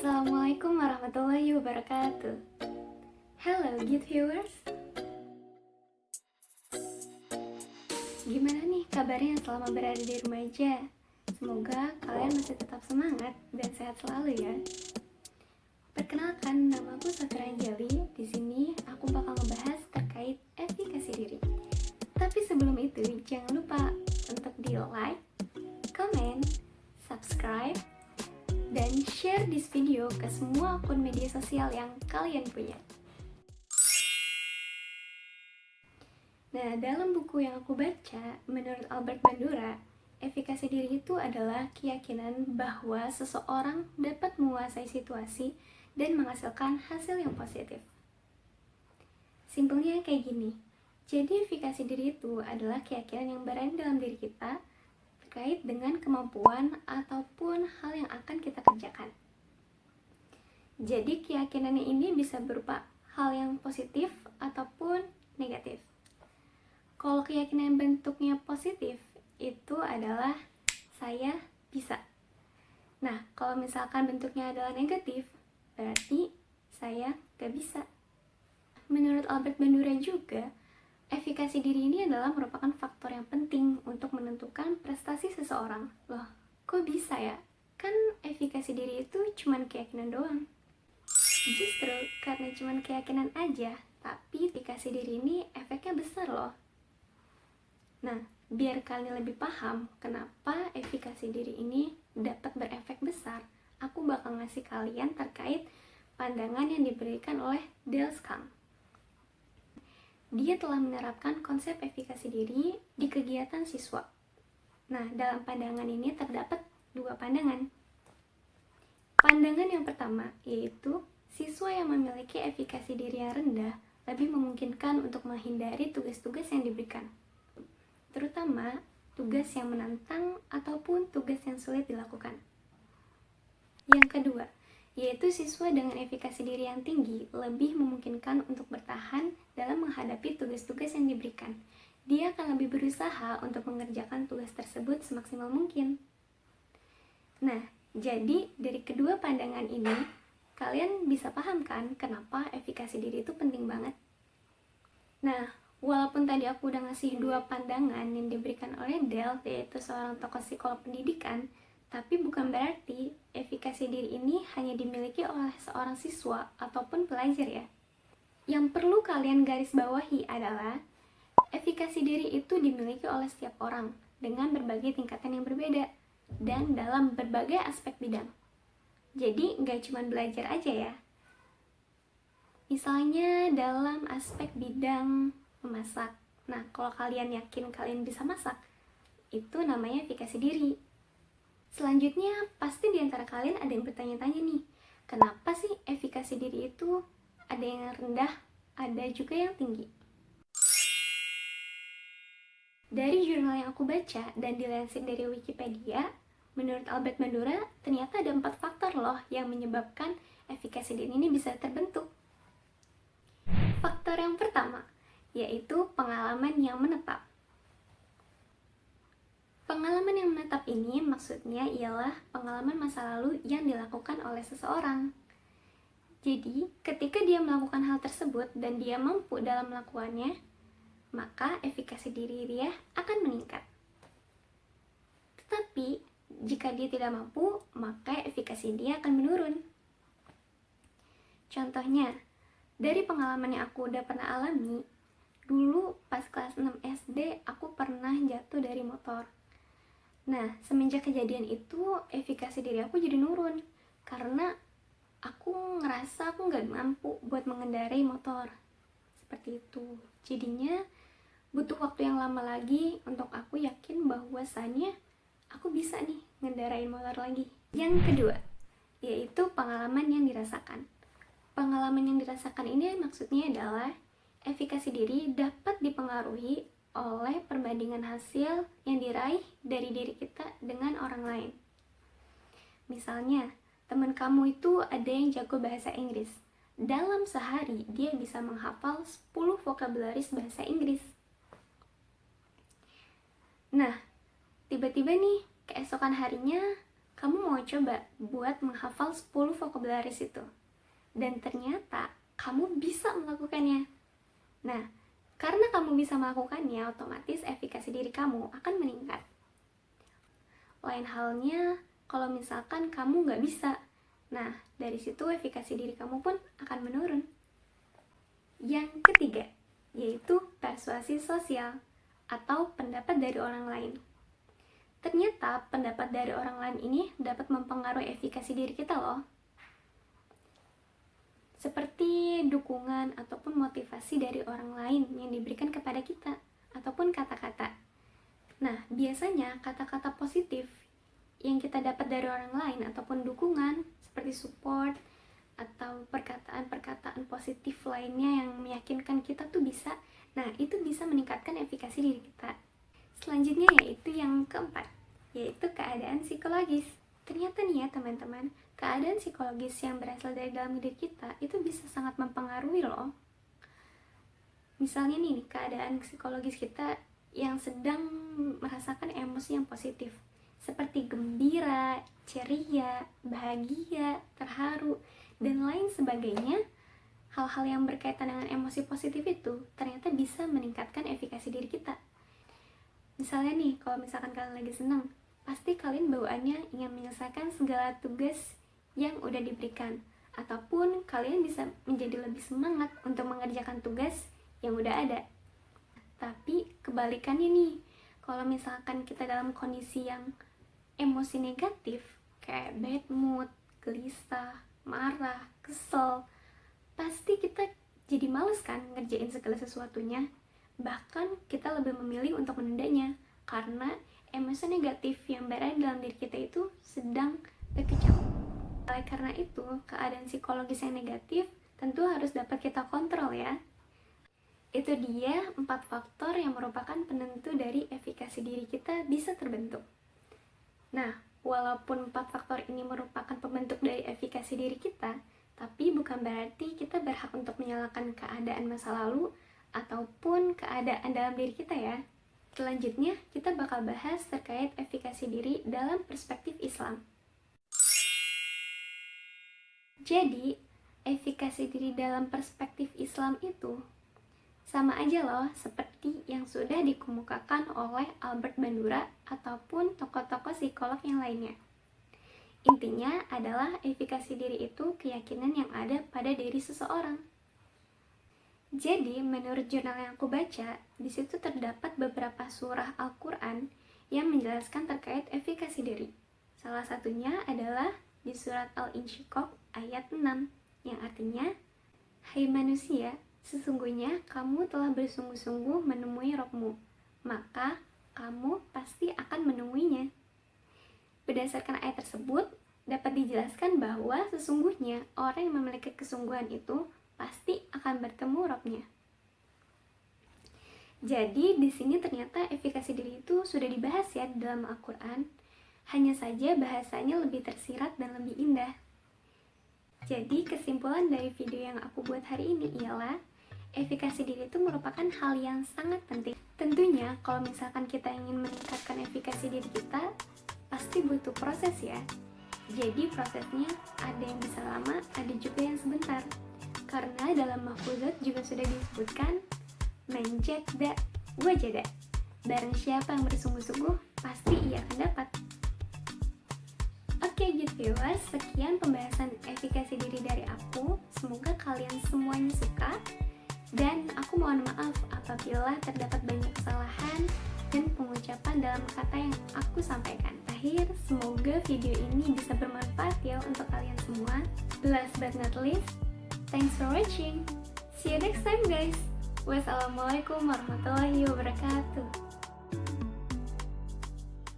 Assalamualaikum warahmatullahi wabarakatuh. Hello, good viewers. Gimana nih kabarnya selama berada di rumah aja? Semoga kalian masih tetap semangat dan sehat selalu ya. Perkenalkan, nama aku Safira Anjali. Di sini aku bakal ngebahas terkait efikasi diri. Tapi sebelum itu, jangan lupa untuk di like, comment, subscribe, dan share this video ke semua akun media sosial yang kalian punya. Nah, dalam buku yang aku baca, menurut Albert Bandura, efikasi diri itu adalah keyakinan bahwa seseorang dapat menguasai situasi dan menghasilkan hasil yang positif. Simpelnya kayak gini, jadi efikasi diri itu adalah keyakinan yang berada dalam diri kita terkait dengan kemampuan ataupun hal yang akan kita kerjakan. Jadi keyakinannya ini bisa berupa hal yang positif ataupun negatif. Kalau keyakinan bentuknya positif, itu adalah saya bisa. Nah, kalau misalkan bentuknya adalah negatif, berarti saya gak bisa. Menurut Albert Bandura juga, efikasi diri ini adalah merupakan faktor yang penting untuk menentukan prestasi seseorang. Loh, kok bisa ya? Kan efikasi diri itu cuman keyakinan doang. Justru karena cuman keyakinan aja, tapi efikasi diri ini efeknya besar loh. Nah, biar kalian lebih paham kenapa efikasi diri ini dapat berefek besar, aku bakal ngasih kalian terkait pandangan yang diberikan oleh Dale Skang. Dia telah menerapkan konsep efikasi diri di kegiatan siswa. Nah, dalam pandangan ini terdapat dua pandangan. Pandangan yang pertama yaitu siswa yang memiliki efikasi diri yang rendah lebih memungkinkan untuk menghindari tugas-tugas yang diberikan, terutama tugas yang menantang ataupun tugas yang sulit dilakukan. Yang kedua, yaitu siswa dengan efikasi diri yang tinggi lebih memungkinkan untuk bertahan dalam menghadapi tugas-tugas yang diberikan. Dia akan lebih berusaha untuk mengerjakan tugas tersebut semaksimal mungkin. Nah, jadi dari kedua pandangan ini, kalian bisa paham kan kenapa efikasi diri itu penting banget? Nah, walaupun tadi aku udah ngasih dua pandangan yang diberikan oleh Dale, yaitu seorang tokoh psikolog pendidikan, tapi bukan berarti efikasi diri ini hanya dimiliki oleh seorang siswa ataupun pelajar ya. Yang perlu kalian garis bawahi adalah efikasi diri itu dimiliki oleh setiap orang dengan berbagai tingkatan yang berbeda dan dalam berbagai aspek bidang. Jadi nggak cuma belajar aja ya. Misalnya dalam aspek bidang memasak. Nah, kalau kalian yakin kalian bisa masak, itu namanya efikasi diri. Selanjutnya, pasti di antara kalian ada yang bertanya-tanya nih, kenapa sih efikasi diri itu ada yang rendah, ada juga yang tinggi? Dari jurnal yang aku baca dan dilansir dari Wikipedia, menurut Albert Bandura, ternyata ada 4 faktor loh yang menyebabkan efikasi diri ini bisa terbentuk. Faktor yang pertama, yaitu pengalaman yang menetap. Pengalaman yang menetap ini maksudnya ialah pengalaman masa lalu yang dilakukan oleh seseorang. Jadi, ketika dia melakukan hal tersebut dan dia mampu dalam melakukannya, maka efikasi diri dia akan meningkat. Tetapi, jika dia tidak mampu, maka efikasi dia akan menurun. Contohnya, dari pengalaman yang aku udah pernah alami, dulu pas kelas 6 SD aku pernah jatuh dari motor. Nah, semenjak kejadian itu, efikasi diri aku jadi nurun karena aku ngerasa aku nggak mampu buat mengendarai motor. Seperti itu. Jadinya butuh waktu yang lama lagi untuk aku yakin bahwasannya aku bisa nih ngendarain motor lagi. Yang kedua, yaitu pengalaman yang dirasakan. Pengalaman yang dirasakan ini maksudnya adalah efikasi diri dapat dipengaruhi oleh perbandingan hasil yang diraih dari diri kita dengan orang lain. Misalnya, teman kamu itu ada yang jago bahasa Inggris. Dalam sehari, dia bisa menghafal 10 vocabularies bahasa Inggris. Nah, tiba-tiba nih, keesokan harinya kamu mau coba buat menghafal 10 vocabularies itu. Dan ternyata kamu bisa melakukannya. Nah, karena kamu bisa melakukannya, otomatis efikasi diri kamu akan meningkat. Lain halnya, kalau misalkan kamu nggak bisa, nah dari situ efikasi diri kamu pun akan menurun. Yang ketiga, yaitu persuasi sosial atau pendapat dari orang lain. Ternyata pendapat dari orang lain ini dapat mempengaruhi efikasi diri kita loh. Seperti dukungan ataupun motivasi dari orang lain yang diberikan kepada kita, ataupun kata-kata. Nah, biasanya kata-kata positif yang kita dapat dari orang lain ataupun dukungan seperti support atau perkataan-perkataan positif lainnya yang meyakinkan kita tuh bisa, nah itu bisa meningkatkan efikasi diri kita. Selanjutnya yaitu yang keempat, yaitu keadaan psikologis. Ternyata nih ya teman-teman, keadaan psikologis yang berasal dari dalam diri kita itu bisa sangat mempengaruhi loh. Misalnya nih, keadaan psikologis kita yang sedang merasakan emosi yang positif, seperti gembira, ceria, bahagia, terharu, dan lain sebagainya. Hal-hal yang berkaitan dengan emosi positif itu ternyata bisa meningkatkan efikasi diri kita. Misalnya nih, kalau misalkan kalian lagi senang, pasti kalian bawaannya ingin menyelesaikan segala tugas yang udah diberikan, ataupun kalian bisa menjadi lebih semangat untuk mengerjakan tugas yang udah ada. Tapi kebalikannya nih, kalau misalkan kita dalam kondisi yang emosi negatif, kayak bad mood, gelisah, marah, kesel, pasti kita jadi males kan ngerjain segala sesuatunya. Bahkan kita lebih memilih untuk menundanya, karena emosi negatif yang berada dalam diri kita itu sedang berkecamuk. Oleh karena itu, keadaan psikologis yang negatif tentu harus dapat kita kontrol ya. Itu dia 4 faktor yang merupakan penentu dari efikasi diri kita bisa terbentuk. Nah, walaupun 4 faktor ini merupakan pembentuk dari efikasi diri kita, tapi bukan berarti kita berhak untuk menyalahkan keadaan masa lalu ataupun keadaan dalam diri kita ya. Selanjutnya, kita bakal bahas terkait efikasi diri dalam perspektif Islam. Jadi, efikasi diri dalam perspektif Islam itu sama aja loh seperti yang sudah dikemukakan oleh Albert Bandura ataupun tokoh-tokoh psikolog yang lainnya. Intinya adalah efikasi diri itu keyakinan yang ada pada diri seseorang. Jadi, menurut jurnal yang aku baca, di situ terdapat beberapa surah Al-Quran yang menjelaskan terkait efikasi diri. Salah satunya adalah di surat Al-Insyiqaq ayat 6, yang artinya, "Hai manusia, sesungguhnya kamu telah bersungguh-sungguh menemui Rabb-mu, maka kamu pasti akan menemuinya." Berdasarkan ayat tersebut, dapat dijelaskan bahwa sesungguhnya orang yang memiliki kesungguhan itu pasti akan bertemu Rabb-nya. Jadi di sini ternyata efikasi diri itu sudah dibahas ya dalam Al-Quran, hanya saja bahasanya lebih tersirat dan lebih indah. Jadi kesimpulan dari video yang aku buat hari ini ialah efikasi diri itu merupakan hal yang sangat penting. Tentunya kalau misalkan kita ingin meningkatkan efikasi diri kita, pasti butuh proses ya. Jadi prosesnya ada yang bisa lama, ada juga yang sebentar. Karena dalam mahfuzat juga sudah disebutkan, "Man jadda wajada." Barang siapa yang bersungguh-sungguh, pasti ia akan dapat. Oke good viewers, sekian pembahasan efikasi diri dari aku. Semoga kalian semuanya suka. Dan aku mohon maaf apabila terdapat banyak kesalahan dan pengucapan dalam kata yang aku sampaikan. Akhir, semoga video ini bisa bermanfaat ya untuk kalian semua. Last but not least, thanks for watching. See you next time guys. Wassalamualaikum warahmatullahi wabarakatuh.